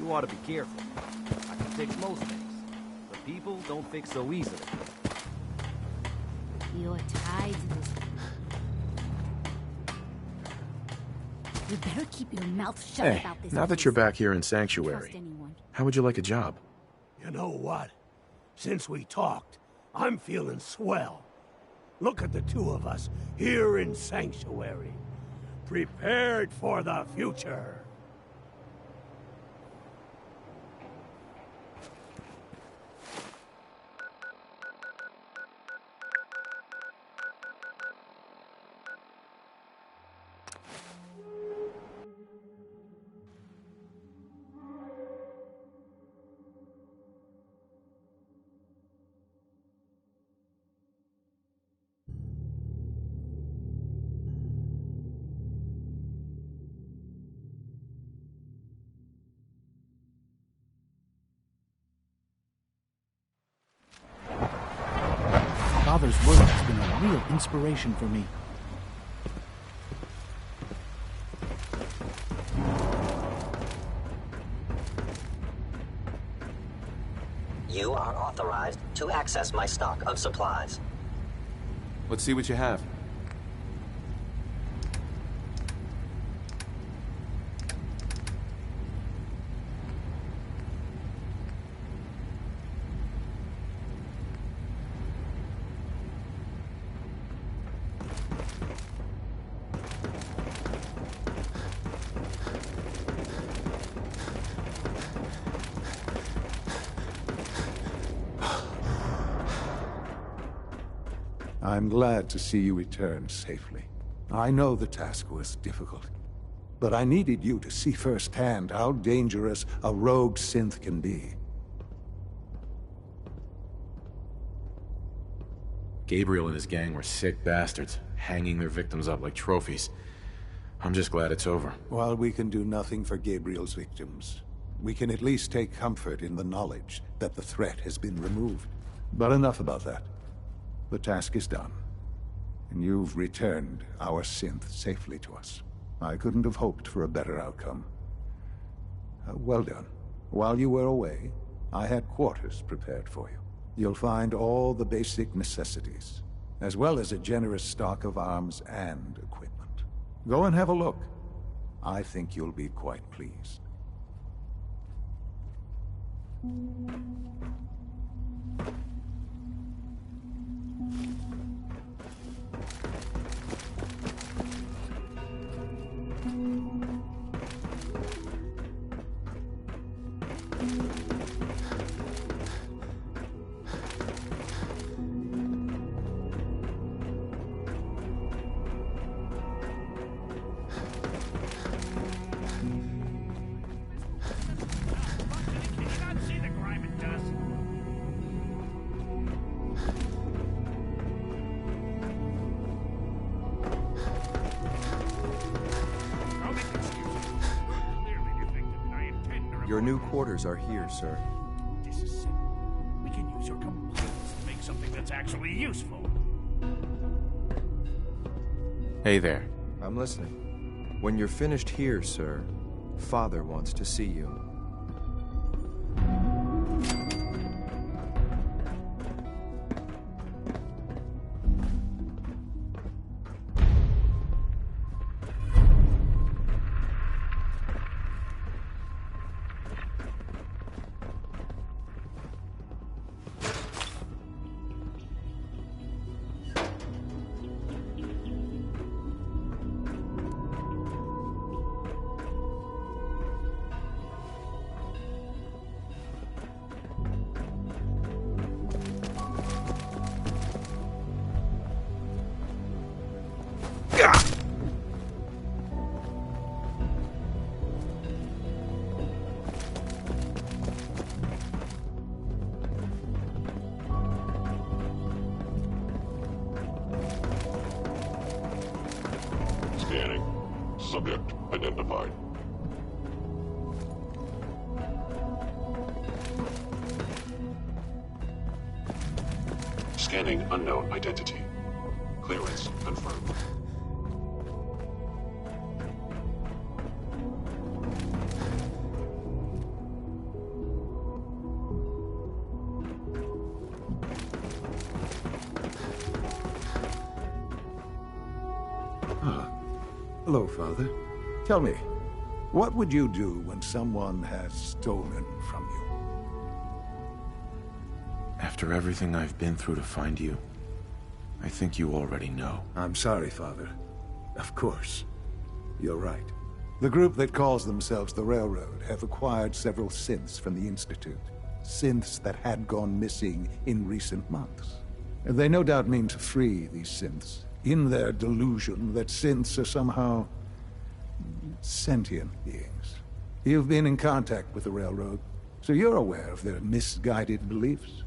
You ought to be careful. I can fix most things, but people don't fix so easily. You're tied to this. You better keep your mouth shut Hey, about this. now that you're back here in Sanctuary, how would you like a job? You know what? Since we talked, I'm feeling swell. Look at the two of us here in Sanctuary, prepared for the future. Father's work has been a real inspiration for me. You are authorized to access my stock of supplies. Let's see what you have. I'm glad to see you return safely. I know the task was difficult, but I needed you to see firsthand how dangerous a rogue synth can be. Gabriel and his gang were sick bastards, hanging their victims up like trophies. I'm just glad it's over. While we can do nothing for Gabriel's victims, we can at least take comfort in the knowledge that the threat has been removed. But enough about that. The task is done, and you've returned our synth safely to us. I couldn't have hoped for a better outcome. Well done. While you were away, I had quarters prepared for you. You'll find all the basic necessities, as well as a generous stock of arms and equipment. Go and have a look. I think you'll be quite pleased. Your new quarters are here, sir. This is simple. We can use your complaints to make something that's actually useful. Hey there. I'm listening. When you're finished here, sir, Father wants to see you. Scanning. Subject identified. Scanning unknown identity. Clearance confirmed. Hello, Father. Tell me, what would you do when someone has stolen from you? After everything I've been through to find you, I think you already know. I'm sorry, Father. Of course. You're right. The group that calls themselves the Railroad have acquired several synths from the Institute. Synths that had gone missing in recent months. They no doubt mean to free these synths, in their delusion that synths are somehow sentient beings. You've been in contact with the Railroad, so you're aware of their misguided beliefs.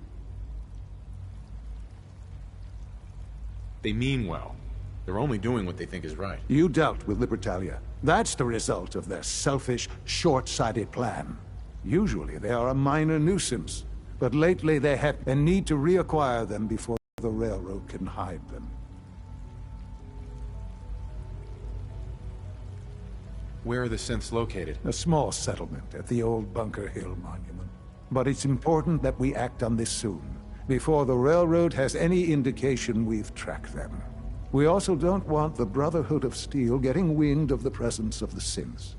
They mean well. They're only doing what they think is right. You dealt with Libertalia. That's the result of their selfish, short-sighted plan. Usually they are a minor nuisance, but lately they have a need to reacquire them before the Railroad can hide them. Where are the synths located? A small settlement at the old Bunker Hill Monument. But it's important that we act on this soon, before the Railroad has any indication we've tracked them. We also don't want the Brotherhood of Steel getting wind of the presence of the synths.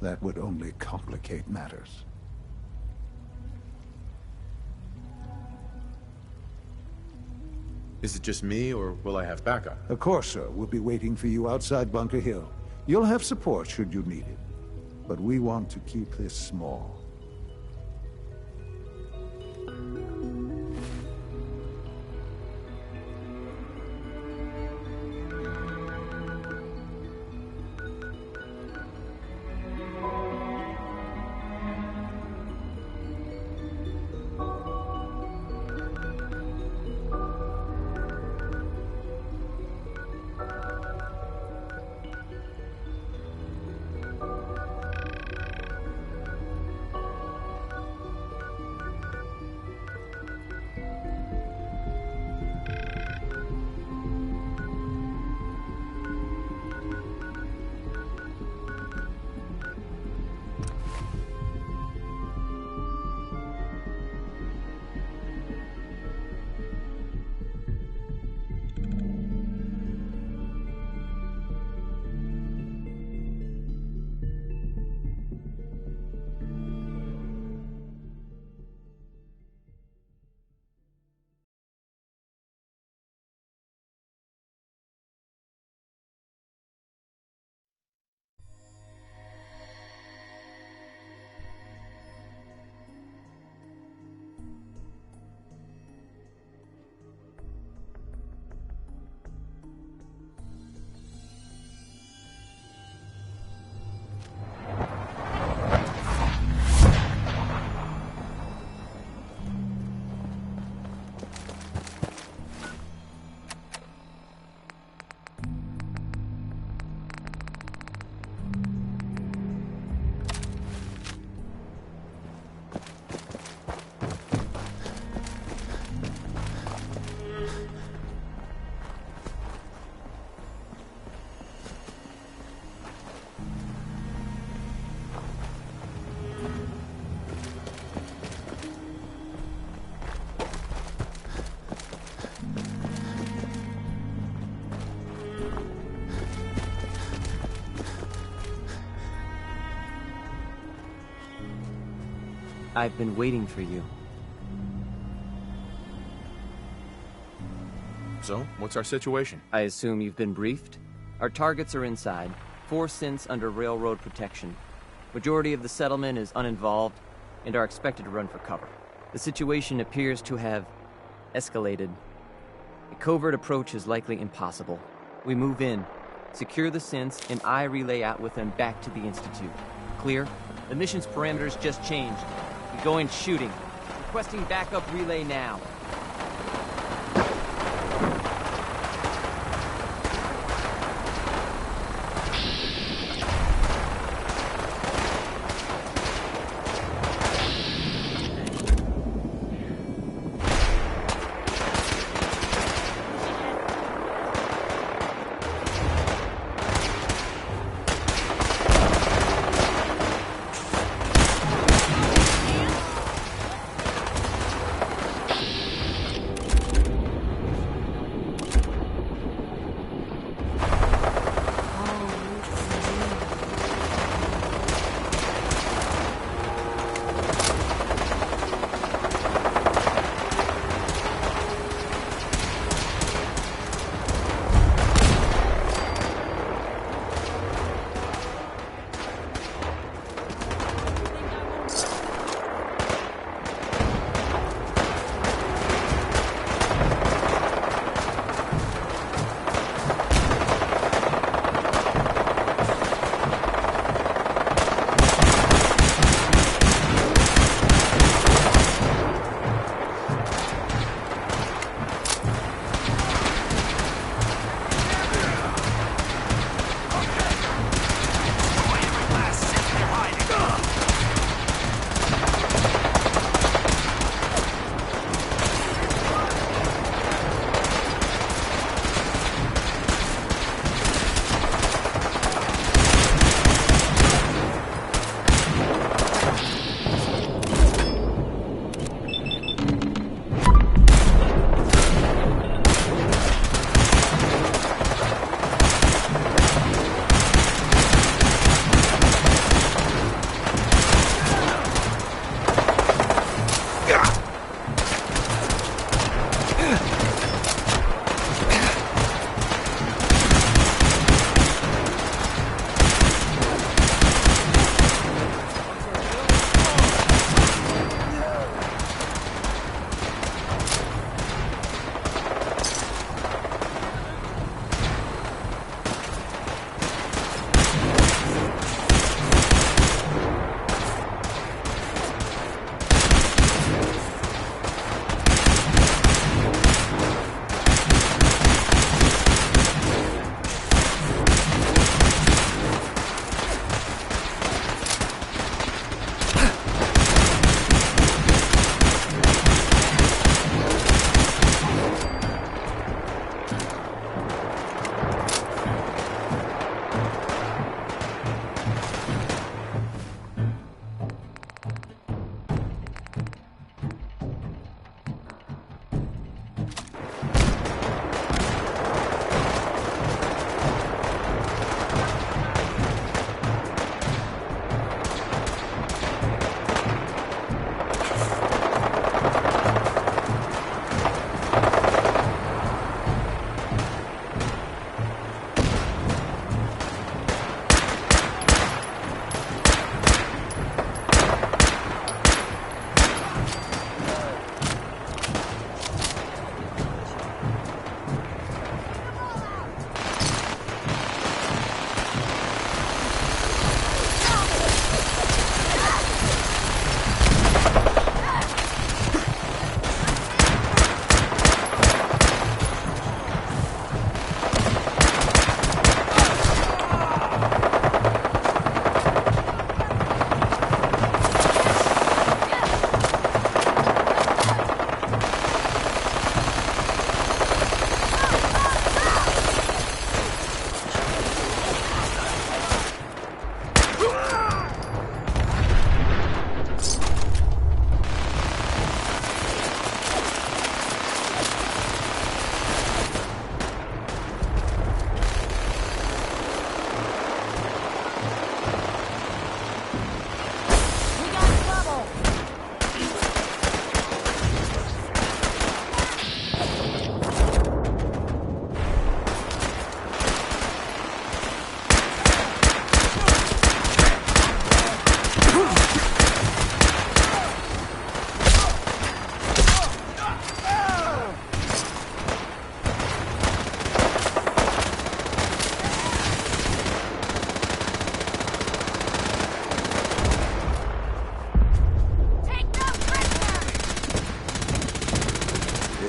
That would only complicate matters. Is it just me, or will I have backup? Of course, sir. We'll be waiting for you outside Bunker Hill. You'll have support should you need it. But we want to keep this small. I've been waiting for you. So, what's our situation? I assume you've been briefed? Our targets are inside. 4 synths under railroad protection. Majority of the settlement is uninvolved and are expected to run for cover. The situation appears to have escalated. A covert approach is likely impossible. We move in, secure the synths, and I relay out with them back to the Institute. Clear? The mission's parameters just changed. We go in shooting. Requesting backup relay now.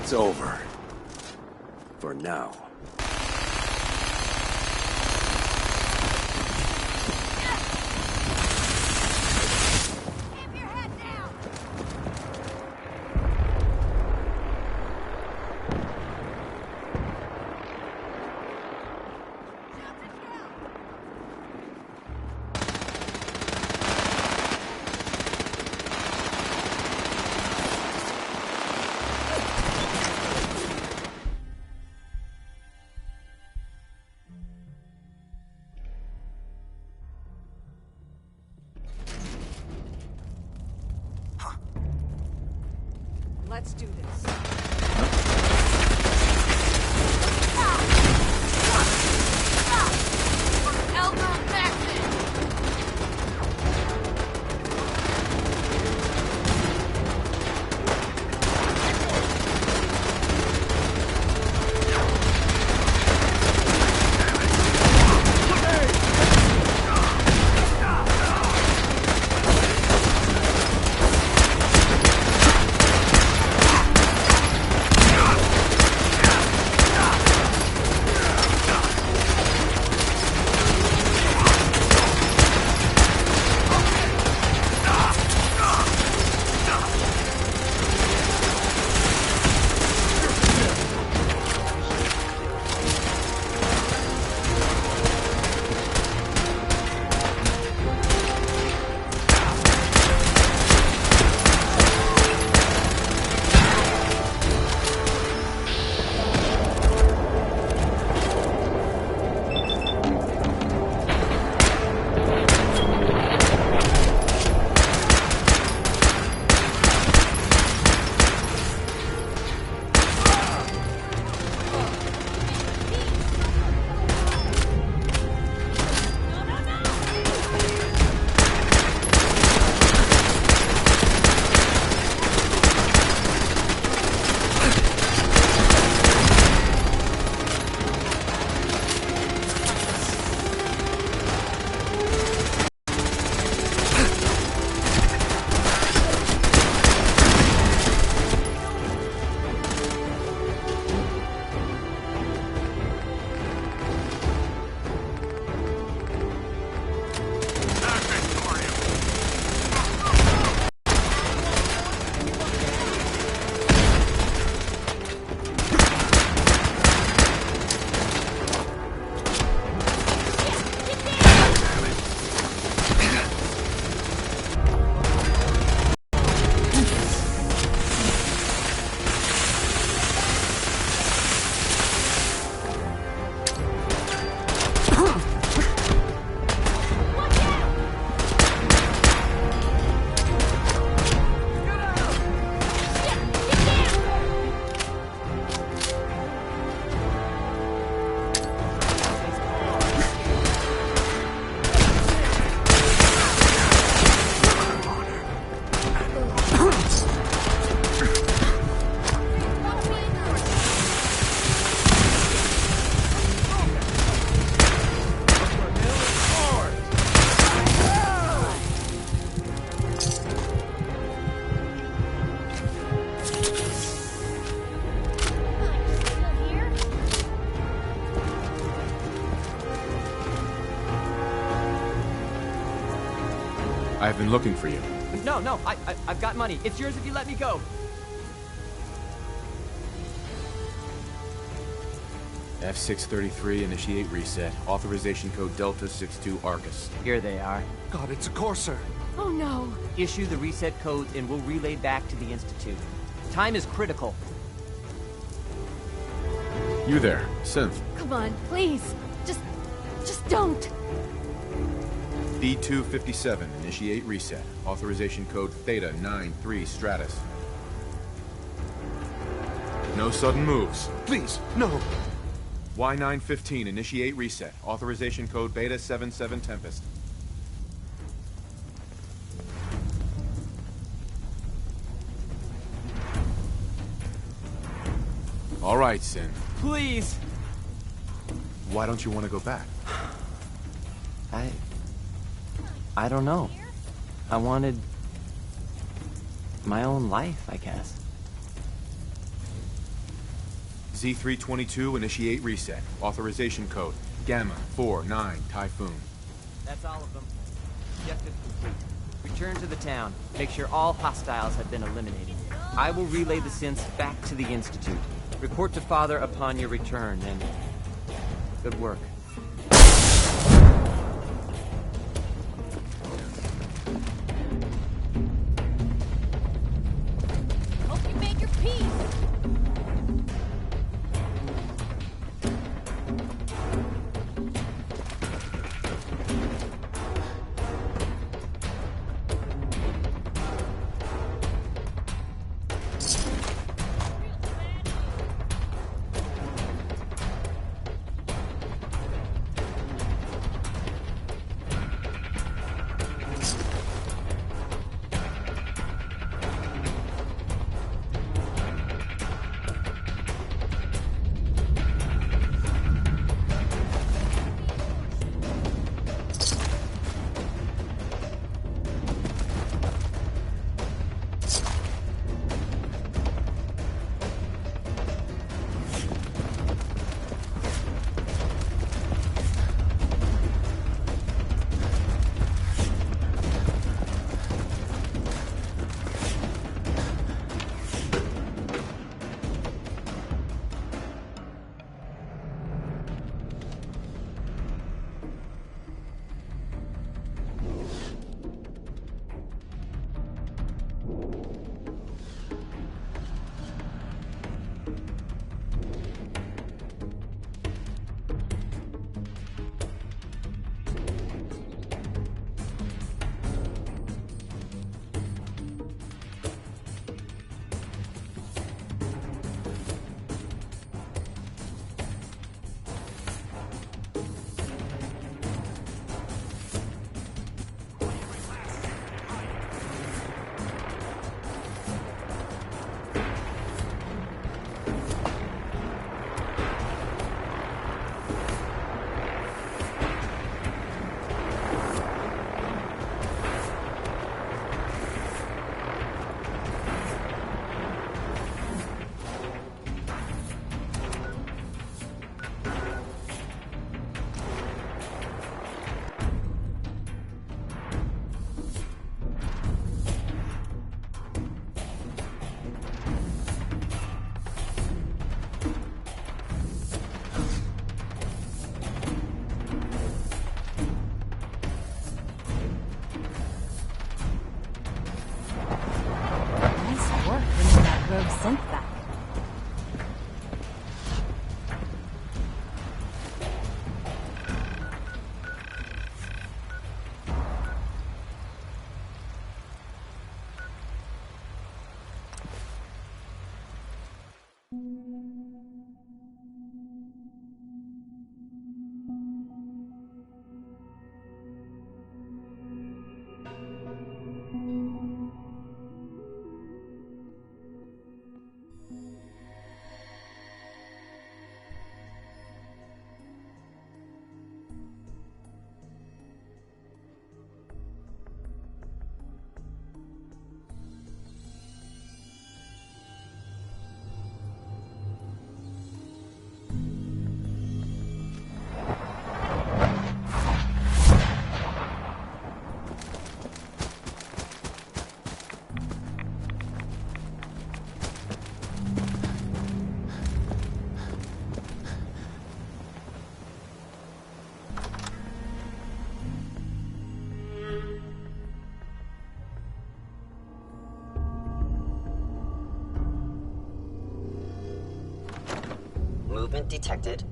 It's over. For now. Let's do this. Elbow back then. I've been looking for you. No, I've got money. It's yours if you let me go. F633, initiate reset. Authorization code Delta 62 Arcus. Here they are. God, it's a Corsair. Oh no. Issue the reset codes and we'll relay back to the Institute. Time is critical. You there, Synth. Come on, please. Just don't. B257, initiate reset. Authorization code Theta 93 Stratus. No sudden moves. Please, no. Y915, initiate reset. Authorization code Beta 77 Tempest. All right, Sin. Please. Why don't you want to go back? I don't know. I wanted my own life, I guess. Z322, initiate reset. Authorization code Gamma 49 Typhoon. That's all of them. Objective complete. Return to the town. Make sure all hostiles have been eliminated. I will relay the synths back to the Institute. Report to Father upon your return, and good work. Hope you made your peace. Synth back. Movement detected.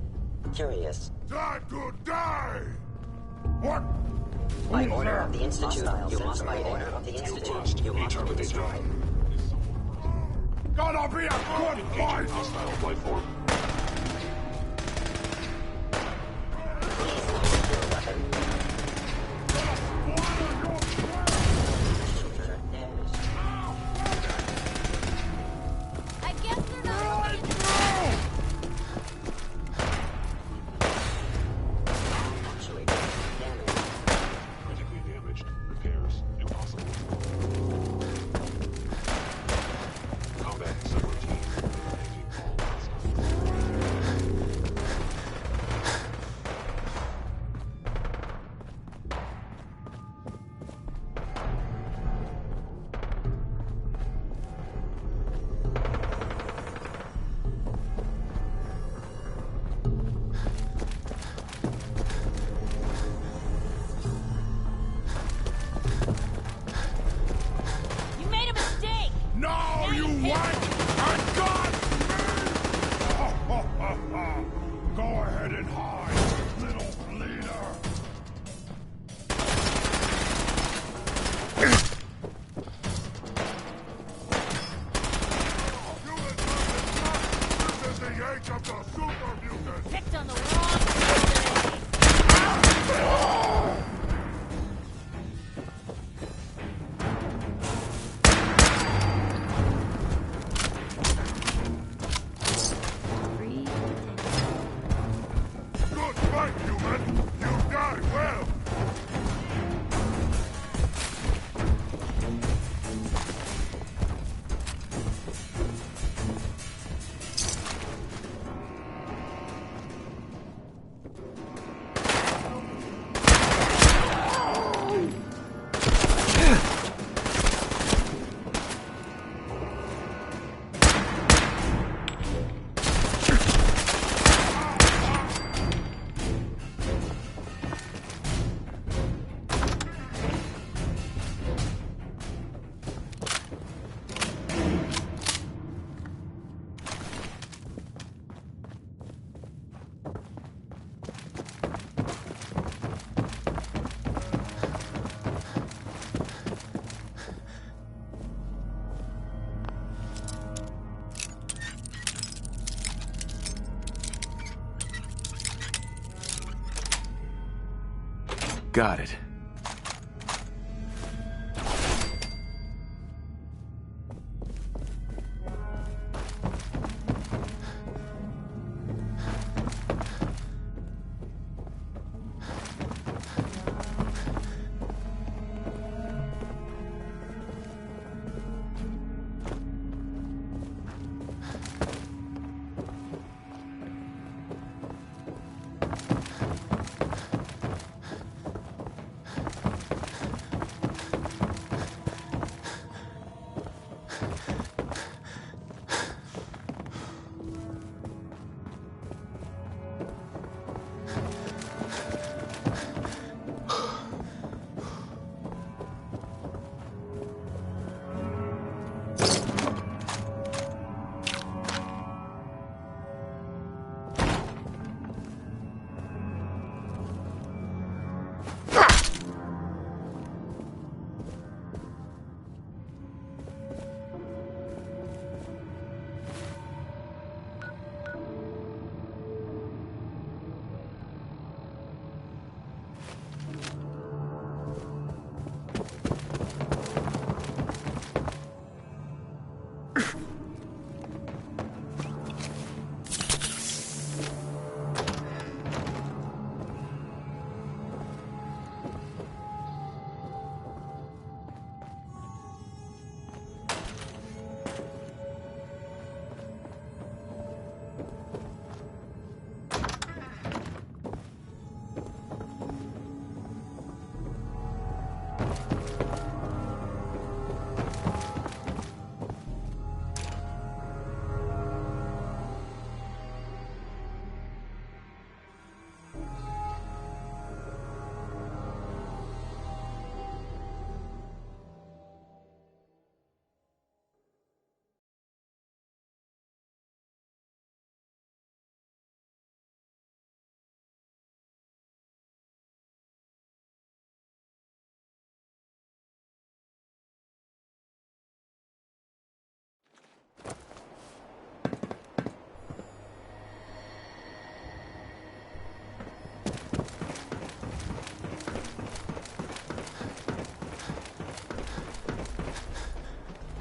Curious. Time to die! What? By order of the Institute, you must be destroyed. Gonna be a good fight! Hostile life form. I guess they're not. Critically damaged. Repairs impossible. Combat subroutine. Eliminating all You made a mistake. No, you went and got me! Go ahead and hide, little bleeder. This is the age of the super mutant. Picked on the wrong person. Good fight, human. You die well. Got it.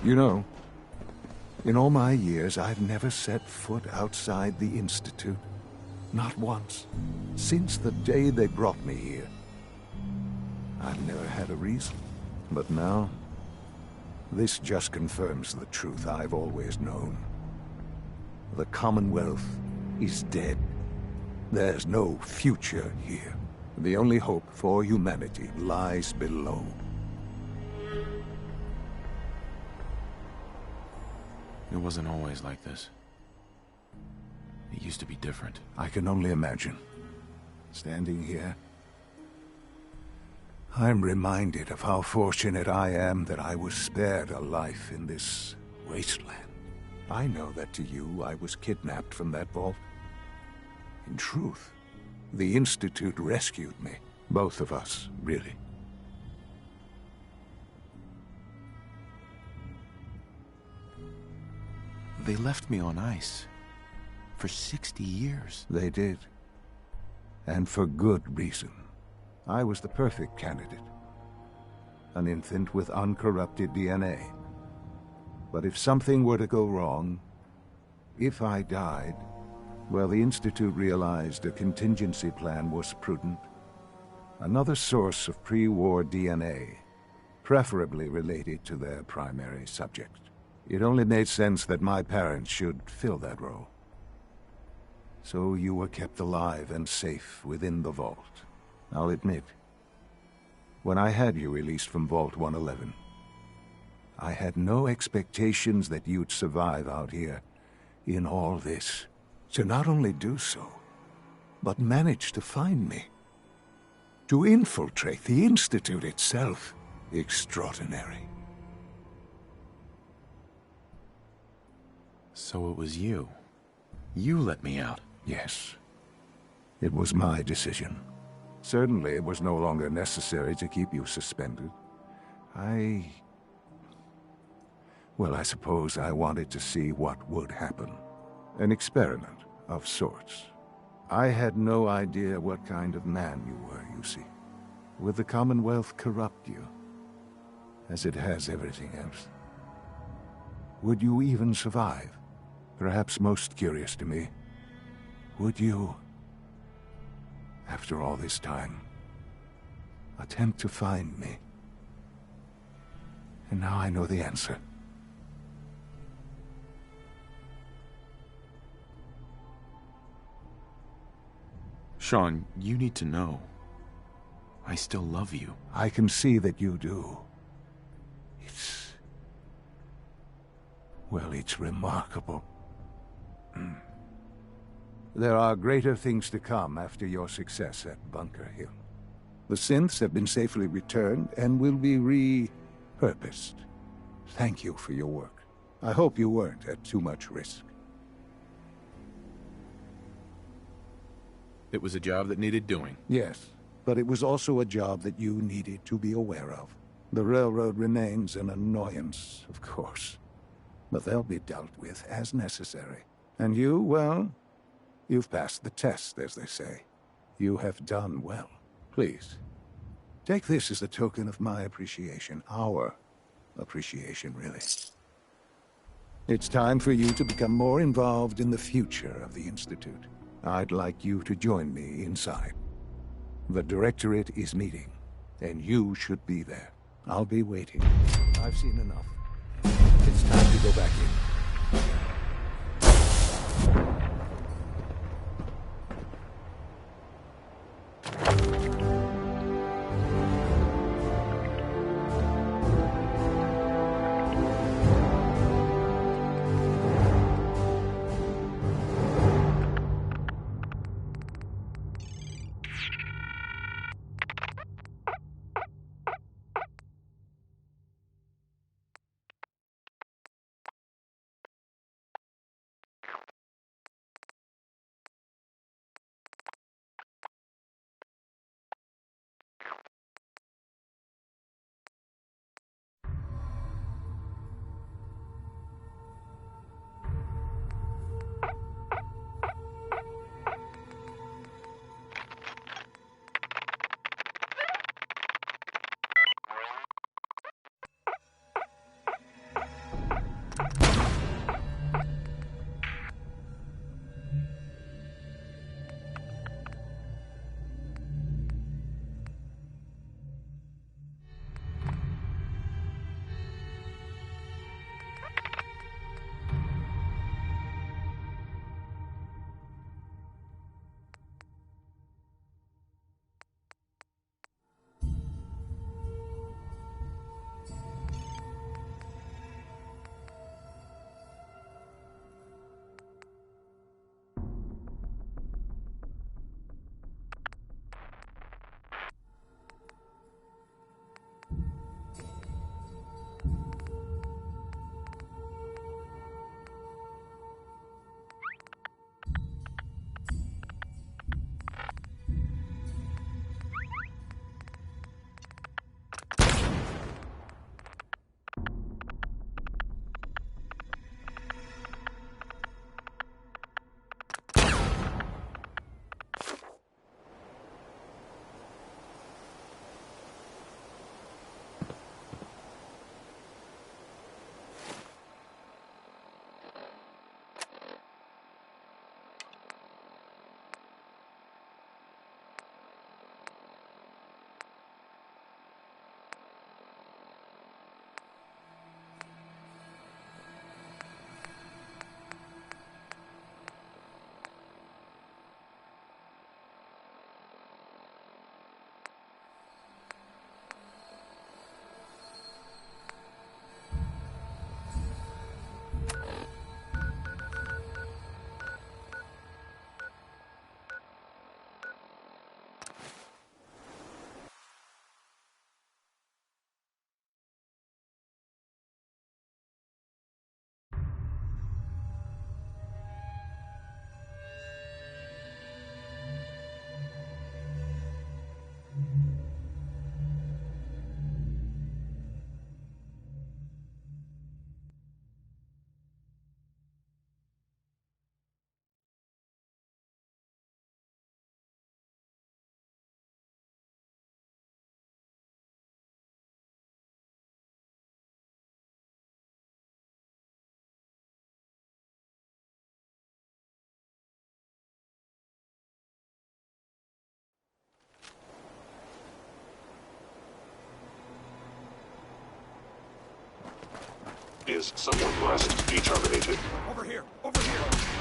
You know, in all my years, I've never set foot outside the Institute. Not once. Since the day they brought me here. I've never had a reason. But now, this just confirms the truth I've always known. The Commonwealth is dead. There's no future here. The only hope for humanity lies below. It wasn't always like this. It used to be different. I can only imagine. Standing here, I'm reminded of how fortunate I am that I was spared a life in this wasteland. I know that to you, I was kidnapped from that vault. In truth, the Institute rescued me. Both of us, really. They left me on ice. For 60 years. They did. And for good reason. I was the perfect candidate. An infant with uncorrupted DNA. But if something were to go wrong, if I died, well, the Institute realized a contingency plan was prudent. Another source of pre-war DNA, preferably related to their primary subject. It only made sense that my parents should fill that role. So you were kept alive and safe within the vault. I'll admit, when I had you released from Vault 111, I had no expectations that you'd survive out here in all this. To not only do so, but manage to find me. To infiltrate the Institute itself. Extraordinary. So it was you. You let me out. Yes. It was my decision. Certainly it was no longer necessary to keep you suspended. Well, I suppose I wanted to see what would happen. An experiment of sorts. I had no idea what kind of man you were, you see. Would the Commonwealth corrupt you? As it has everything else? Would you even survive? Perhaps most curious to me, would you, after all this time, attempt to find me? And now I know the answer. Sean, you need to know. I still love you. I can see that you do. Well, it's remarkable. There are greater things to come after your success at Bunker Hill. The synths have been safely returned and will be repurposed. Thank you for your work. I hope you weren't at too much risk. It was a job that needed doing. Yes, but it was also a job that you needed to be aware of. The railroad remains an annoyance, of course. But they'll be dealt with as necessary. And you, well, you've passed the test, as they say. You have done well. Please, take this as a token of my appreciation. Our appreciation, really. It's time for you to become more involved in the future of the Institute. I'd like you to join me inside. The Directorate is meeting, and you should be there. I'll be waiting. I've seen enough. It's time to go back in. Is someone must be terminated. Over here! Over here!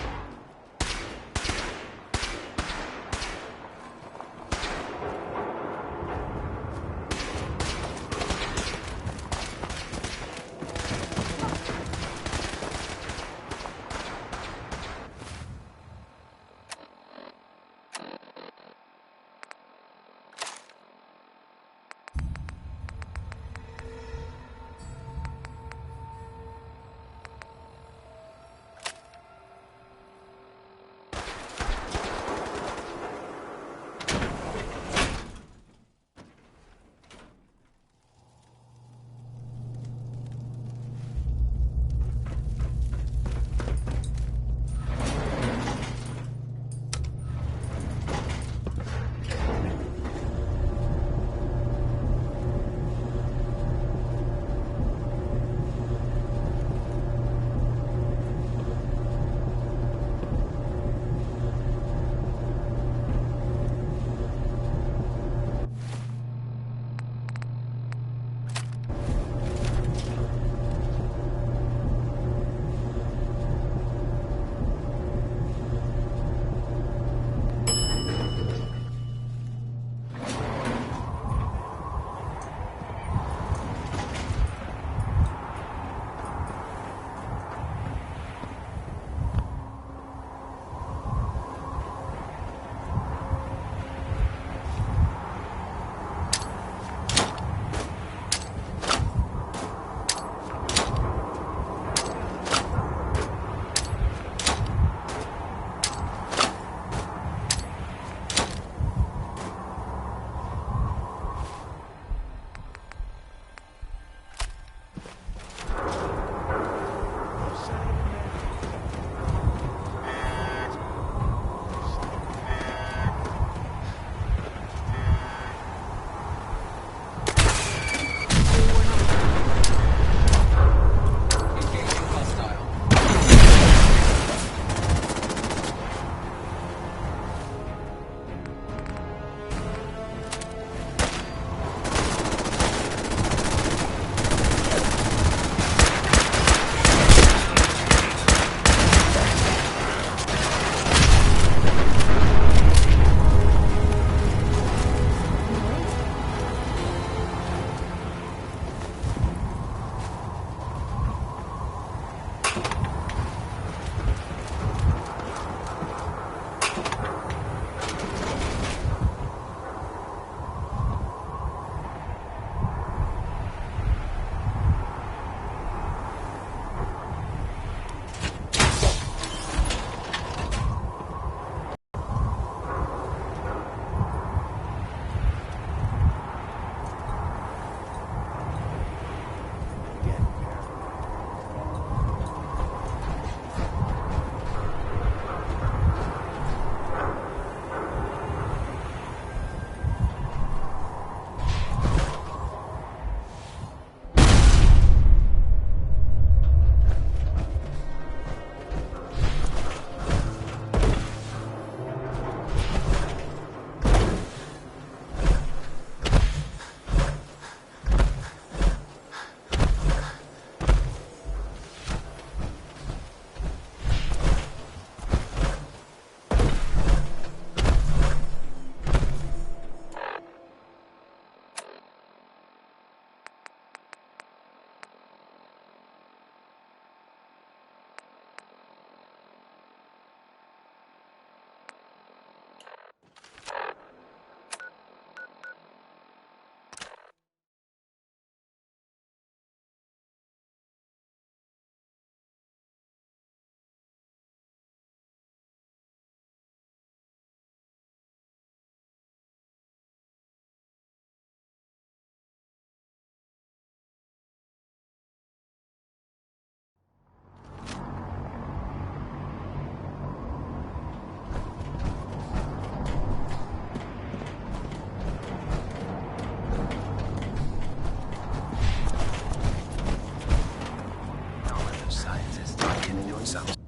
Scientists are doing something.